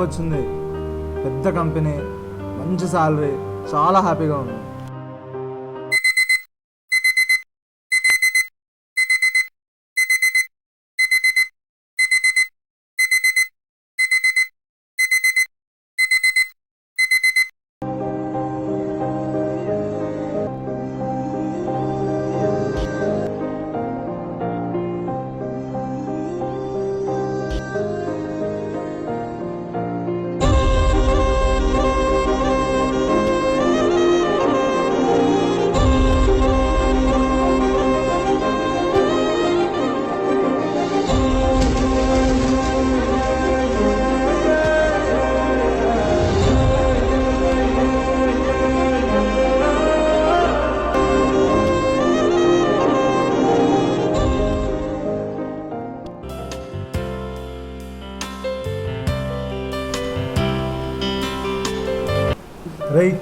వచ్చింది, పెద్ద కంపెనీ, మంచి శాలరీ, చాలా హ్యాపీగా ఉంది. రేయ్,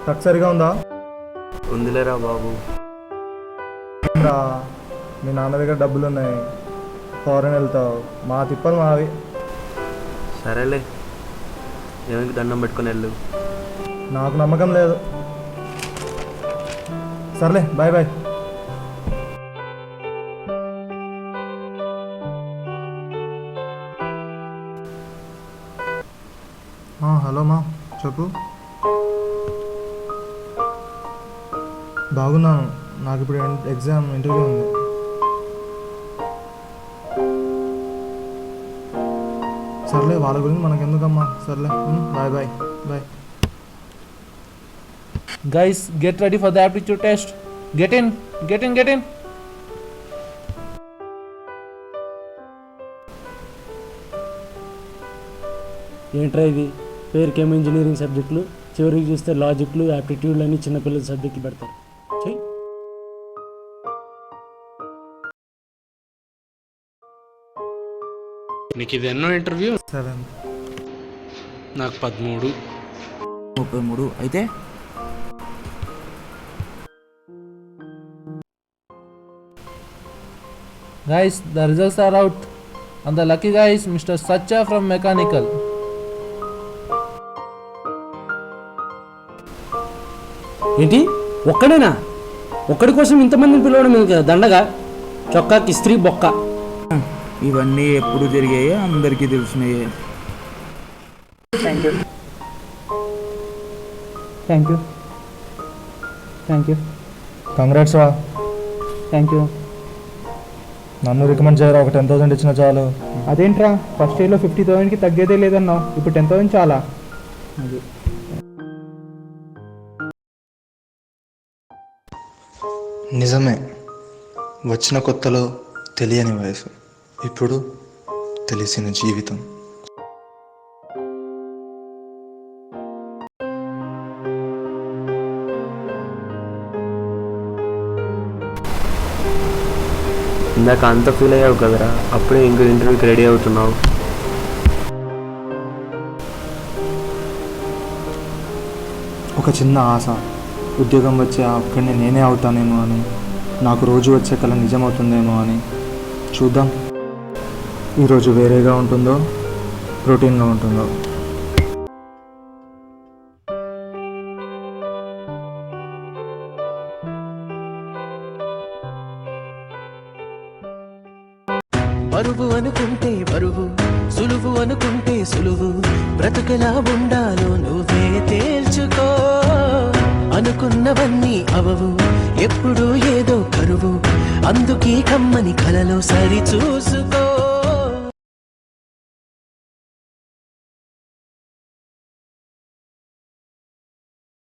ట్రక్ సరిగా ఉందా? ఉందిలేరా బాబు. మీ నాన్న దగ్గర డబ్బులు ఉన్నాయి, ఫారెన్ వెళ్తావు, మా తిప్పలు మావి. సరేలే, దేవునికి దండం పెట్టుకుని వెళ్ళు. నాకు నమ్మకం లేదు. సర్లే, బాయ్ బాయ్. హలో మా, చెప్పు. బాగున్నాను, నాకు ఇప్పుడు ఎగ్జామ్ ఇంటర్వ్యూ ఉంది. సర్లే, వాళ్ళ గురించి మనకెందుకమ్మా. సర్లే, bye bye bye. Guys, get ready for the aptitude test. Get in. ఏంట్రా ఇది? పేరుకేమో ఇంజనీరింగ్ సబ్జెక్టులు, చివరికి చూస్తే లాజిక్లు, యాప్టిట్యూడ్లు అని చిన్నపిల్లల సబ్జెక్టులు పెడతారు. చెయ్యి. నీకు ఇది ఎన్నో ఇంటర్వ్యూ? 7. నాకు 13. 33 అయితే Guys, the results are out. And the lucky guy is Mr. Sacha from Mechanical. ఏంటి, ఒక్కడేనా? ఒక్కడి కోసం ఇంతమందిని పిలవడం దండగా? చొక్కాకి ఇస్త్రీ బొక్క. ఇవన్నీ ఎప్పుడు జరిగాయో అందరికీ తెలిసినాయే. Thank you. కంగ్రాట్స్ రా. Thank you. నన్ను రికమెండ్ చేయరా, ఒక 10,000 ఇచ్చిన చాలు. అదేంట్రా, ఫస్ట్ ఇయర్లో 50,000కి తగ్గేదే లేదన్నావు, ఇప్పుడు 10,000 చాలా. నిజమే, వచ్చిన కొత్తలో తెలియని వయసు, ఇప్పుడు తెలిసిన జీవితం. ఇందాక అంత ఫీల్ అయ్యావు కదరా, అప్పుడే ఇంకో ఇంటర్వ్యూకి రెడీ అవుతున్నావు. ఒక చిన్న ఆశ, ఉద్యోగం వచ్చే అక్కడిని నేనే అవుతానేమో అని, నాకు రోజు వచ్చే కళ నిజమవుతుందేమో అని. చూద్దాం, ఈరోజు వేరేగా ఉంటుందో రొటీన్గా ఉంటుందో. బరువు అనుకుంటే బరువు, సులువు అనుకుంటే సులువు, బ్రతుకులా ఉండాలో నువ్వే తేల్చుకో. అనుకున్నవన్నీ అవవు, ఎప్పుడు ఏదో కరువు, అందుకే కమ్మని కలలో సరి చూసుకో.